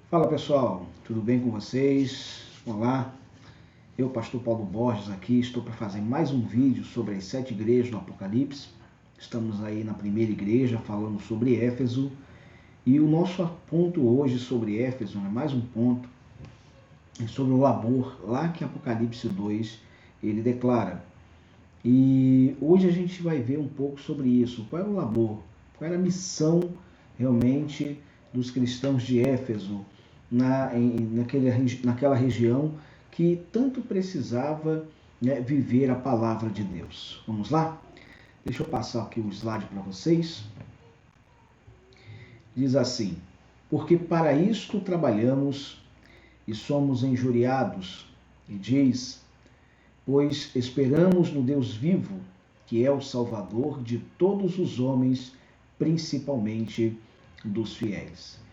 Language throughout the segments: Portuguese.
Fala pessoal, tudo bem com vocês? Olá, eu, pastor Paulo Borges, aqui estou para fazer mais um vídeo sobre as 7 igrejas do Apocalipse. Estamos aí na primeira igreja falando sobre Éfeso e o nosso ponto hoje sobre Éfeso, mais um ponto, é sobre o labor, lá que Apocalipse 2 ele declara. E hoje a gente vai ver um pouco sobre isso. Qual é o labor? Qual era a missão realmente dos cristãos de Éfeso naquela região que tanto precisava, viver a palavra de Deus? Vamos lá? Deixa eu passar aqui o slide para vocês. Diz assim: porque para isto trabalhamos e somos injuriados, e diz: pois esperamos no Deus vivo, que é o Salvador de todos os homens, principalmente dos fiéis.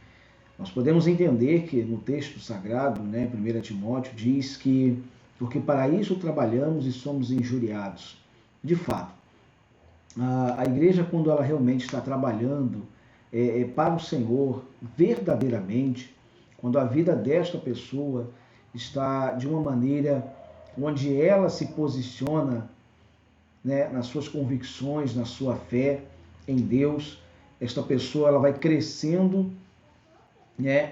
Nós podemos entender que no texto sagrado, 1 Timóteo, diz que porque para isso trabalhamos e somos injuriados. De fato, a igreja, quando ela realmente está trabalhando para o Senhor verdadeiramente, quando a vida desta pessoa está de uma maneira onde ela se posiciona, nas suas convicções, na sua fé em Deus, esta pessoa ela vai crescendo,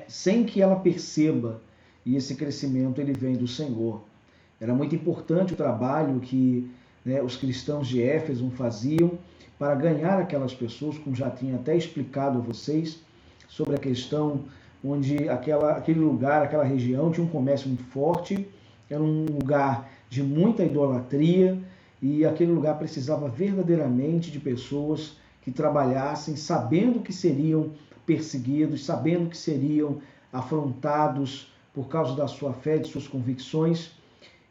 sem que ela perceba, e esse crescimento ele vem do Senhor. Era muito importante o trabalho que os cristãos de Éfeso faziam para ganhar aquelas pessoas, como já tinha até explicado a vocês, sobre a questão onde aquele lugar, aquela região tinha um comércio muito forte, era um lugar de muita idolatria e aquele lugar precisava verdadeiramente de pessoas que trabalhassem sabendo que seriam perseguidos, sabendo que seriam afrontados por causa da sua fé, de suas convicções.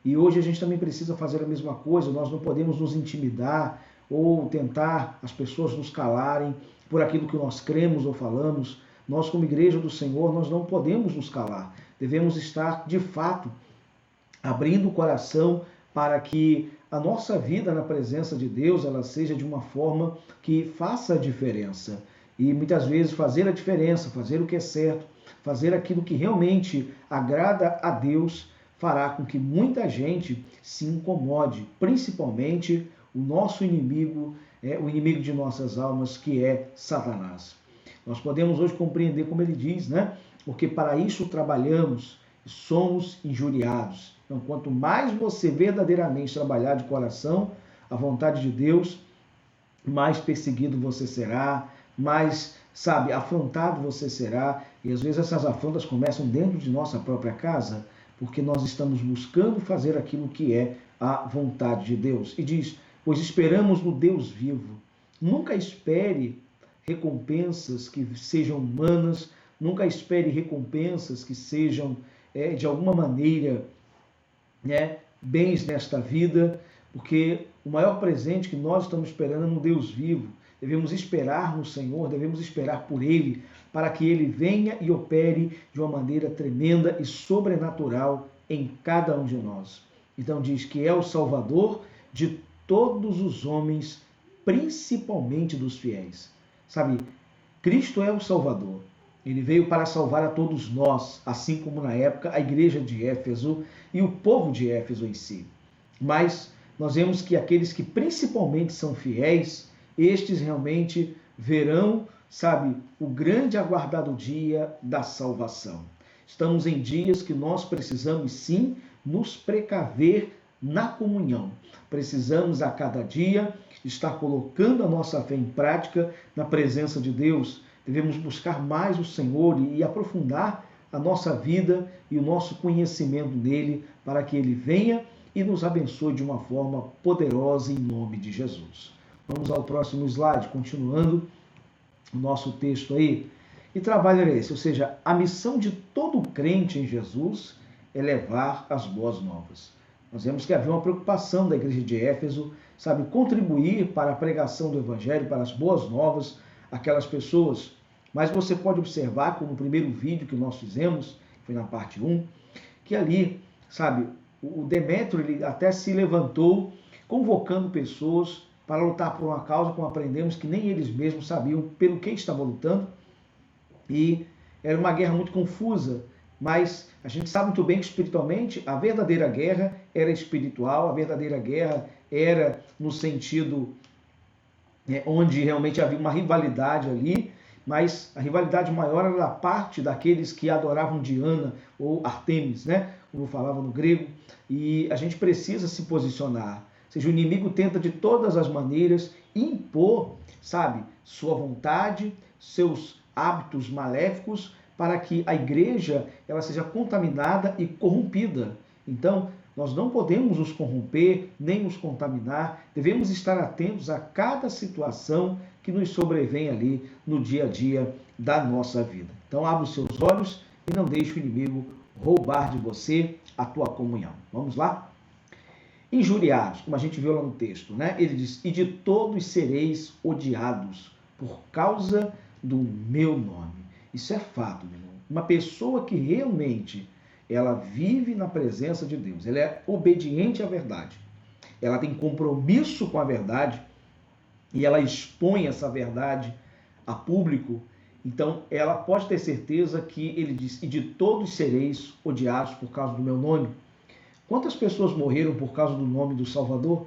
E hoje a gente também precisa fazer a mesma coisa, nós não podemos nos intimidar ou tentar as pessoas nos calarem por aquilo que nós cremos ou falamos. Nós, como igreja do Senhor, nós não podemos nos calar. Devemos estar, de fato, abrindo o coração para que a nossa vida na presença de Deus ela seja de uma forma que faça a diferença. E muitas vezes fazer a diferença, fazer o que é certo, fazer aquilo que realmente agrada a Deus, fará com que muita gente se incomode, principalmente o nosso inimigo, o inimigo de nossas almas, que é Satanás. Nós podemos hoje compreender como ele diz, porque para isso trabalhamos e somos injuriados. Então, quanto mais você verdadeiramente trabalhar de coração a vontade de Deus, mais perseguido você será, mais, afrontado você será. E às vezes essas afrontas começam dentro de nossa própria casa, porque nós estamos buscando fazer aquilo que é a vontade de Deus. E diz, pois esperamos no Deus vivo. Nunca espere recompensas que sejam humanas, nunca espere recompensas que sejam, de alguma maneira, bens nesta vida, porque o maior presente que nós estamos esperando é no Deus vivo. Devemos esperar no Senhor, devemos esperar por Ele, para que Ele venha e opere de uma maneira tremenda e sobrenatural em cada um de nós. Então diz que é o Salvador de todos os homens, principalmente dos fiéis. Cristo é o Salvador. Ele veio para salvar a todos nós, assim como na época a igreja de Éfeso e o povo de Éfeso em si. Mas nós vemos que aqueles que principalmente são fiéis, estes realmente verão, o grande aguardado dia da salvação. Estamos em dias que nós precisamos sim nos precaver na comunhão. Precisamos a cada dia estar colocando a nossa fé em prática na presença de Deus. Devemos buscar mais o Senhor e aprofundar a nossa vida e o nosso conhecimento nele, para que ele venha e nos abençoe de uma forma poderosa em nome de Jesus. Vamos ao próximo slide, continuando o nosso texto aí. E trabalho é esse, ou seja, a missão de todo crente em Jesus é levar as boas novas. Nós vemos que havia uma preocupação da igreja de Éfeso, contribuir para a pregação do evangelho, para as boas novas, aquelas pessoas. Mas você pode observar, como no primeiro vídeo que nós fizemos, foi na parte 1, que ali, o Demétrio ele até se levantou, convocando pessoas para lutar por uma causa, como aprendemos que nem eles mesmos sabiam pelo que estavam lutando. E era uma guerra muito confusa, mas a gente sabe muito bem que espiritualmente a verdadeira guerra era espiritual, a verdadeira guerra era no sentido onde realmente havia uma rivalidade ali, mas a rivalidade maior era da parte daqueles que adoravam Diana ou Artemis, né? Como falava no grego, e a gente precisa se posicionar. Ou seja, o inimigo tenta de todas as maneiras impor, sabe, sua vontade, seus hábitos maléficos, para que a igreja ela seja contaminada e corrompida. Então, nós não podemos nos corromper, nem nos contaminar, devemos estar atentos a cada situação que nos sobrevém ali no dia a dia da nossa vida. Então, abra os seus olhos e não deixe o inimigo roubar de você a tua comunhão. Vamos lá? Injuriados, como a gente viu lá no texto, né? Ele diz, e de todos sereis odiados por causa do meu nome. Isso é fato, meu irmão. Uma pessoa que realmente ela vive na presença de Deus, ela é obediente à verdade, ela tem compromisso com a verdade e ela expõe essa verdade a público, então ela pode ter certeza que ele diz, e de todos sereis odiados por causa do meu nome. Quantas pessoas morreram por causa do nome do Salvador?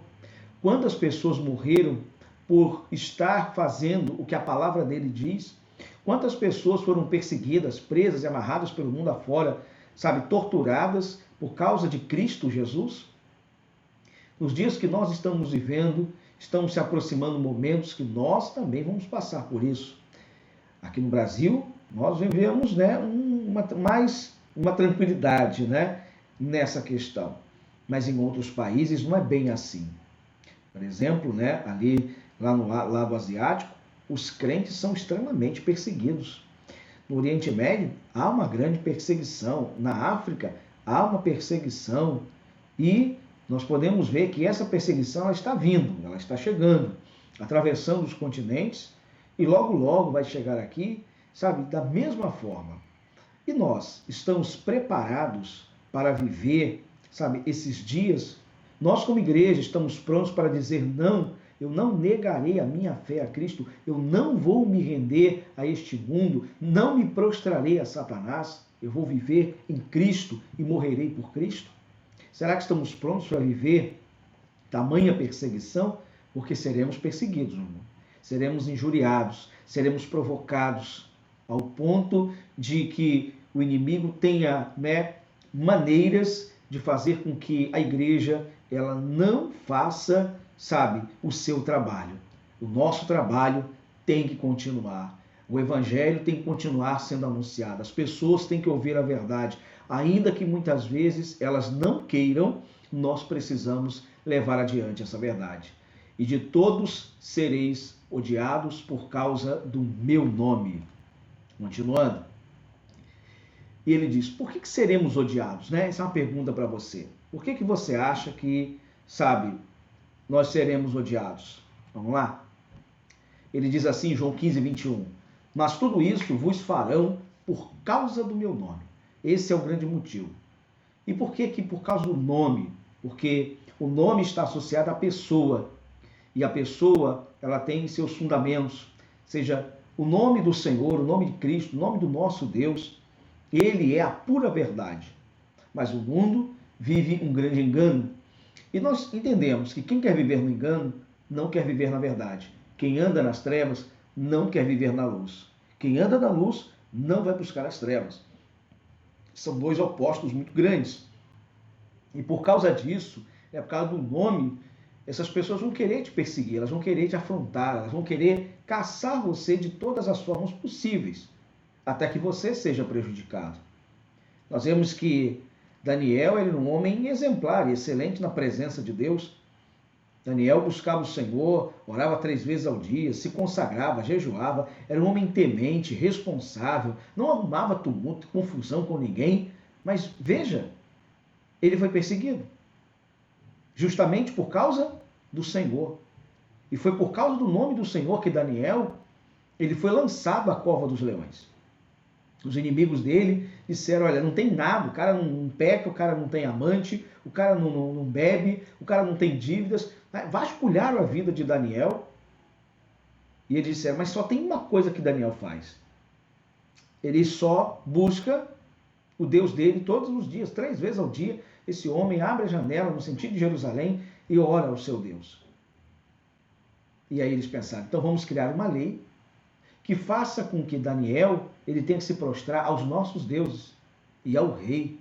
Quantas pessoas morreram por estar fazendo o que a palavra dele diz? Quantas pessoas foram perseguidas, presas e amarradas pelo mundo afora, sabe, torturadas por causa de Cristo Jesus? Nos dias que nós estamos vivendo, estamos se aproximando momentos que nós também vamos passar por isso. Aqui no Brasil, nós vivemos, né, mais uma tranquilidade, né, nessa questão. Mas em outros países não é bem assim. Por exemplo, né, ali lá no lado asiático, os crentes são extremamente perseguidos. No Oriente Médio, há uma grande perseguição. Na África, há uma perseguição. E nós podemos ver que essa perseguição ela está vindo, ela está chegando, atravessando os continentes e logo, logo vai chegar aqui, sabe, da mesma forma. E nós estamos preparados para viver, sabe, esses dias? Nós, como igreja, estamos prontos para dizer não. Eu não negarei a minha fé a Cristo, eu não vou me render a este mundo, não me prostrarei a Satanás, eu vou viver em Cristo e morrerei por Cristo? Será que estamos prontos para viver tamanha perseguição? Porque seremos perseguidos, irmão. Seremos injuriados, seremos provocados ao ponto de que o inimigo tenha, né, maneiras de fazer com que a igreja ela não faça, sabe, o seu trabalho. O nosso trabalho tem que continuar. O evangelho tem que continuar sendo anunciado. As pessoas têm que ouvir a verdade. Ainda que muitas vezes elas não queiram, nós precisamos levar adiante essa verdade. E de todos sereis odiados por causa do meu nome. Continuando. E ele diz, por que seremos odiados? Né? Essa é uma pergunta para você. Por que você acha que, sabe, nós seremos odiados? Vamos lá? Ele diz assim, João 15, 21. Mas tudo isso vos farão por causa do meu nome. Esse é o grande motivo. E por que por causa do nome? Porque o nome está associado à pessoa. E a pessoa, ela tem seus fundamentos. Ou seja, o nome do Senhor, o nome de Cristo, o nome do nosso Deus, ele é a pura verdade. Mas o mundo vive um grande engano. E nós entendemos que quem quer viver no engano não quer viver na verdade. Quem anda nas trevas não quer viver na luz. Quem anda na luz não vai buscar as trevas. São dois opostos muito grandes. E por causa disso, por causa do nome, essas pessoas vão querer te perseguir, elas vão querer te afrontar, elas vão querer caçar você de todas as formas possíveis, até que você seja prejudicado. Nós vemos que Daniel era um homem exemplar e excelente na presença de Deus. Daniel buscava o Senhor, orava 3 vezes ao dia, se consagrava, jejuava, era um homem temente, responsável, não arrumava tumulto, confusão com ninguém, mas veja, ele foi perseguido, justamente por causa do Senhor. E foi por causa do nome do Senhor que Daniel, ele foi lançado à cova dos leões. Os inimigos dele disseram, olha, não tem nada, o cara não peca, o cara não tem amante, o cara não bebe, o cara não tem dívidas. Vasculharam a vida de Daniel e eles disseram, mas só tem uma coisa que Daniel faz. Ele só busca o Deus dele todos os dias, 3 vezes ao dia. Esse homem abre a janela no sentido de Jerusalém e ora ao seu Deus. E aí eles pensaram, então vamos criar uma lei que faça com que Daniel ele tenha que se prostrar aos nossos deuses e ao rei,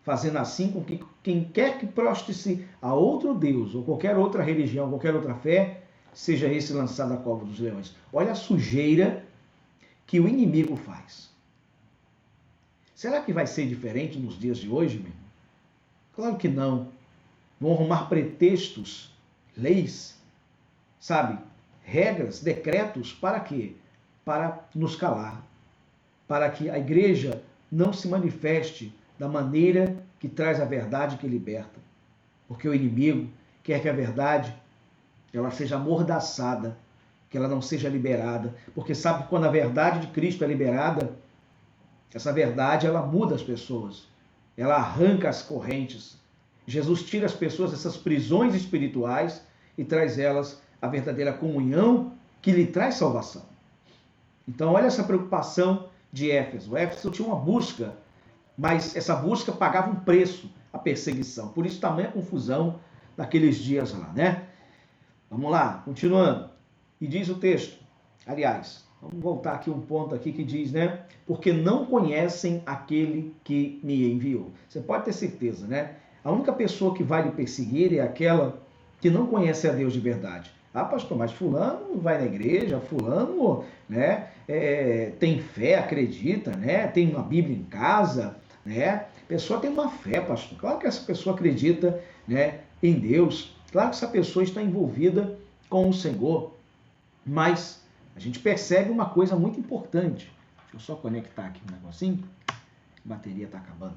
fazendo assim com que quem quer que prostre-se a outro Deus ou qualquer outra religião, qualquer outra fé, seja esse lançado à cova dos leões. Olha a sujeira que o inimigo faz. Será que vai ser diferente nos dias de hoje, meu irmão? Claro que não. Vão arrumar pretextos, leis, sabe? Regras, decretos, para quê? Para nos calar. Para que a igreja não se manifeste da maneira que traz a verdade que liberta. Porque o inimigo quer que a verdade ela seja amordaçada, que ela não seja liberada. Porque sabe que quando a verdade de Cristo é liberada, essa verdade ela muda as pessoas. Ela arranca as correntes. Jesus tira as pessoas dessas prisões espirituais e traz elas a verdadeira comunhão que lhe traz salvação. Então olha essa preocupação de Éfeso. Éfeso tinha uma busca, mas essa busca pagava um preço, a perseguição. Por isso tamanha confusão naqueles dias lá, né? Vamos lá, continuando. E diz o texto, aliás, vamos voltar aqui um ponto aqui que diz, né? Porque não conhecem aquele que me enviou. Você pode ter certeza, né? A única pessoa que vai lhe perseguir é aquela que não conhece a Deus de verdade. Ah, pastor, mas fulano vai na igreja, fulano, né, tem fé, acredita, né, tem uma Bíblia em casa, né? A pessoa tem uma fé, pastor. Claro que essa pessoa acredita, né, em Deus. Claro que essa pessoa está envolvida com o Senhor. Mas a gente percebe uma coisa muito importante. Deixa eu só conectar aqui um negocinho. A bateria está acabando.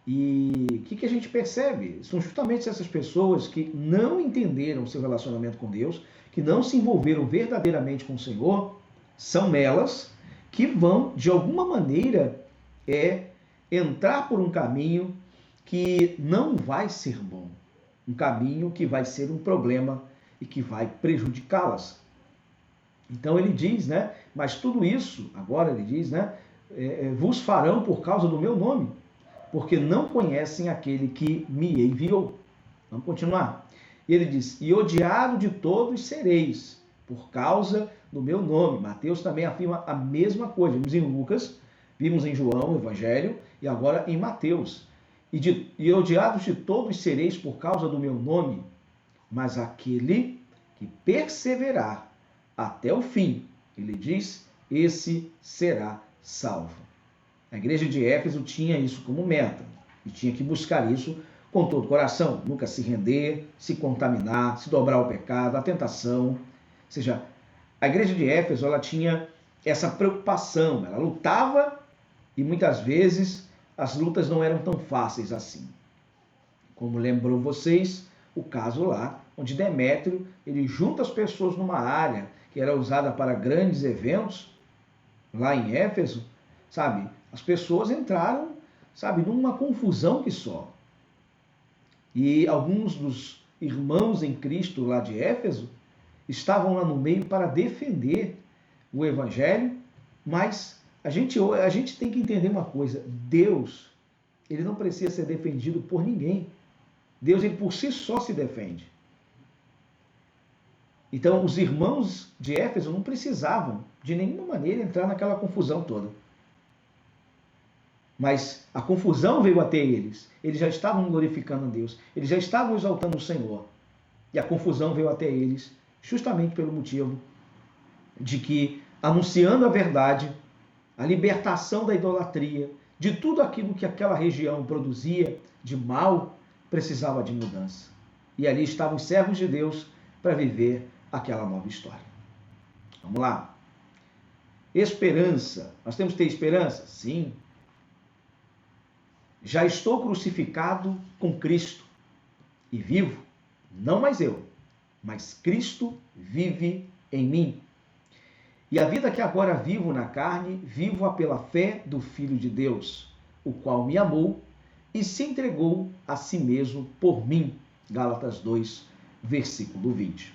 E o que a gente percebe? São justamente essas pessoas que não entenderam o seu relacionamento com Deus, que não se envolveram verdadeiramente com o Senhor, são elas que vão, de alguma maneira, entrar por um caminho que não vai ser bom. Um caminho que vai ser um problema e que vai prejudicá-las. Então ele diz, né? Mas tudo isso, agora ele diz, né? Vos farão por causa do meu nome, porque não conhecem aquele que me enviou. Vamos continuar. E ele diz, e odiado de todos sereis, por causa do meu nome. Mateus também afirma a mesma coisa. Vimos em Lucas, vimos em João, o Evangelho, e agora em Mateus. E odiados de todos sereis por causa do meu nome, mas aquele que perseverar até o fim, ele diz, esse será salvo. A igreja de Éfeso tinha isso como meta e tinha que buscar isso com todo o coração, nunca se render, se contaminar, se dobrar ao pecado, à tentação. Ou seja, a igreja de Éfeso ela tinha essa preocupação, ela lutava e muitas vezes as lutas não eram tão fáceis assim. Como lembrou vocês, o caso lá, onde Demétrio ele junta as pessoas numa área que era usada para grandes eventos, lá em Éfeso, sabe? As pessoas entraram, sabe, numa confusão que só. E alguns dos irmãos em Cristo lá de Éfeso estavam lá no meio para defender o Evangelho, mas a gente tem que entender uma coisa, Deus, ele não precisa ser defendido por ninguém. Deus, ele por si só se defende. Então, os irmãos de Éfeso não precisavam, de nenhuma maneira, entrar naquela confusão toda. Mas a confusão veio até eles. Eles já estavam glorificando a Deus. Eles já estavam exaltando o Senhor. E a confusão veio até eles justamente pelo motivo de que, anunciando a verdade, a libertação da idolatria, de tudo aquilo que aquela região produzia de mal, precisava de mudança. E ali estavam os servos de Deus para viver aquela nova história. Vamos lá. Esperança. Nós temos que ter esperança? Sim. Já estou crucificado com Cristo e vivo, não mais eu, mas Cristo vive em mim. E a vida que agora vivo na carne, vivo-a pela fé do Filho de Deus, o qual me amou e se entregou a si mesmo por mim. Gálatas 2, versículo 20.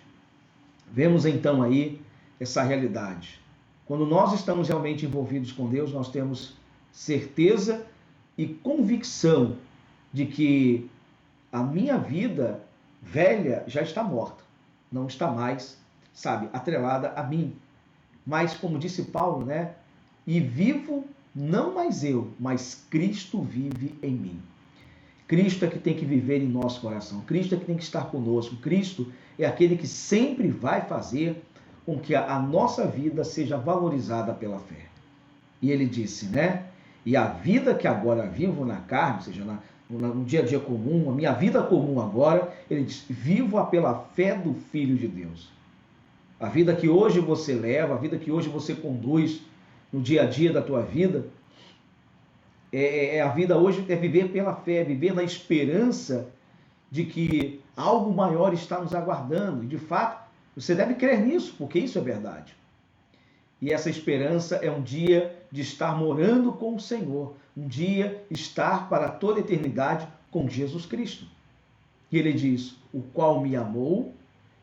Vemos então aí essa realidade. Quando nós estamos realmente envolvidos com Deus, nós temos certeza e convicção de que a minha vida velha já está morta, não está mais, sabe, atrelada a mim. Mas, como disse Paulo, né? E vivo não mais eu, mas Cristo vive em mim. Cristo é que tem que viver em nosso coração. Cristo é que tem que estar conosco. Cristo é aquele que sempre vai fazer com que a nossa vida seja valorizada pela fé. E ele disse, né? E a vida que agora vivo na carne, ou seja, no dia a dia comum, a minha vida comum agora, ele diz, vivo-a pela fé do Filho de Deus. A vida que hoje você leva, a vida que hoje você conduz no dia a dia da tua vida, a vida hoje é viver pela fé, viver na esperança de que algo maior está nos aguardando. E de fato, você deve crer nisso, porque isso é verdade. E essa esperança é um dia de estar morando com o Senhor, um dia estar para toda a eternidade com Jesus Cristo. E ele diz, o qual me amou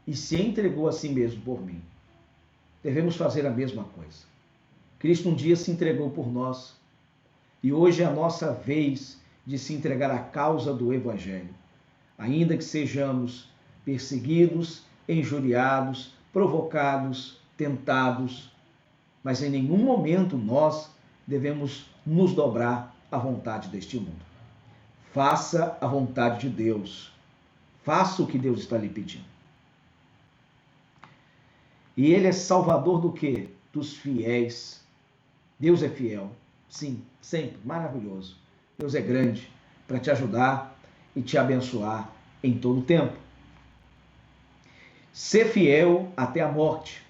e se entregou a si mesmo por mim. Devemos fazer a mesma coisa. Cristo um dia se entregou por nós e hoje é a nossa vez de se entregar à causa do Evangelho. Ainda que sejamos perseguidos, injuriados, provocados, tentados, mas em nenhum momento nós devemos nos dobrar à vontade deste mundo. Faça a vontade de Deus. Faça o que Deus está lhe pedindo. E Ele é salvador do quê? Dos fiéis. Deus é fiel. Sim, sempre. Maravilhoso. Deus é grande para te ajudar e te abençoar em todo o tempo. Ser fiel até a morte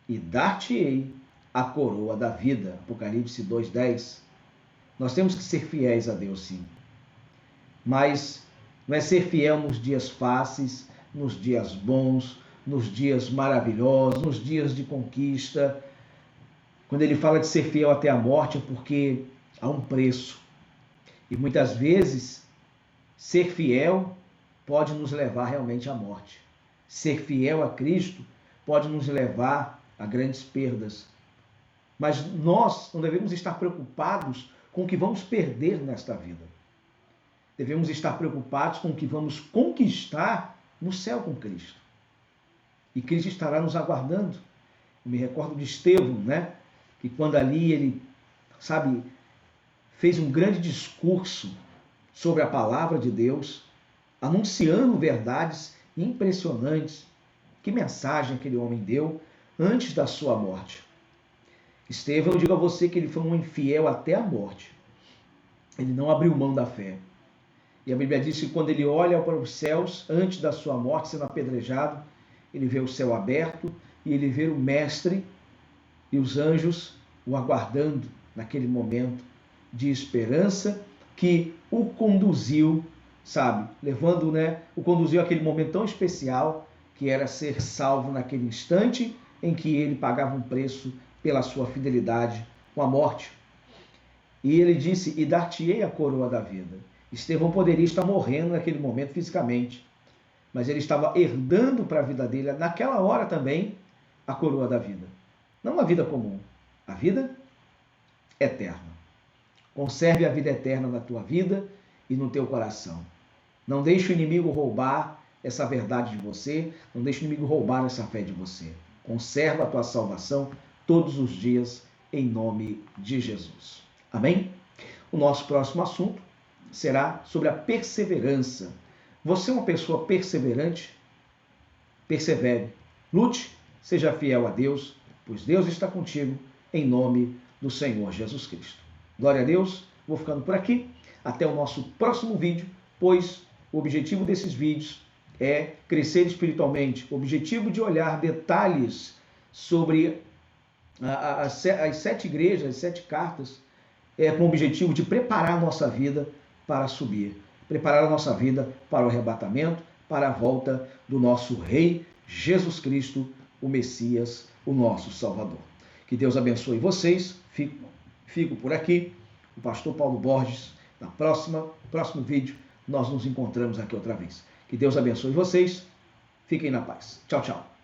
e dar-te-ei a coroa da vida. Apocalipse 2:10. Nós temos que ser fiéis a Deus, sim. Mas não é ser fiel nos dias fáceis, nos dias bons, nos dias maravilhosos, nos dias de conquista. Quando ele fala de ser fiel até a morte é porque há um preço. E muitas vezes, ser fiel pode nos levar realmente à morte. Ser fiel a Cristo pode nos levar a grandes perdas. Mas nós não devemos estar preocupados com o que vamos perder nesta vida. Devemos estar preocupados com o que vamos conquistar no céu com Cristo. E Cristo estará nos aguardando. Eu me recordo de Estevão, né? Que quando ali ele, fez um grande discurso sobre a palavra de Deus, anunciando verdades impressionantes. Que mensagem aquele homem deu antes da sua morte. Estevão, eu digo a você que ele foi um infiel até a morte. Ele não abriu mão da fé. E a Bíblia diz que quando ele olha para os céus, antes da sua morte, sendo apedrejado, ele vê o céu aberto e ele vê o Mestre e os anjos o aguardando naquele momento de esperança que o conduziu, levando, o conduziu àquele momento tão especial que era ser salvo naquele instante em que ele pagava um preço pela sua fidelidade com a morte. E ele disse, e dar-te-ei a coroa da vida. Estevão poderia estar morrendo naquele momento fisicamente, mas ele estava herdando para a vida dele, naquela hora também, a coroa da vida. Não a vida comum, a vida eterna. Conserve a vida eterna na tua vida e no teu coração. Não deixe o inimigo roubar essa verdade de você, não deixe o inimigo roubar essa fé de você. Conserva a tua salvação todos os dias, em nome de Jesus. Amém? O nosso próximo assunto será sobre a perseverança. Você é uma pessoa perseverante? Persevere, lute, seja fiel a Deus, pois Deus está contigo, em nome do Senhor Jesus Cristo. Glória a Deus, vou ficando por aqui. Até o nosso próximo vídeo, pois o objetivo desses vídeos é crescer espiritualmente. O objetivo de olhar detalhes sobre as 7 igrejas, as 7 cartas, com o objetivo de preparar a nossa vida para subir, preparar a nossa vida para o arrebatamento, para a volta do nosso Rei Jesus Cristo, o Messias, o nosso Salvador. Que Deus abençoe vocês. Fico por aqui. O pastor Paulo Borges. No próximo vídeo, nós nos encontramos aqui outra vez. Que Deus abençoe vocês. Fiquem na paz. Tchau, tchau.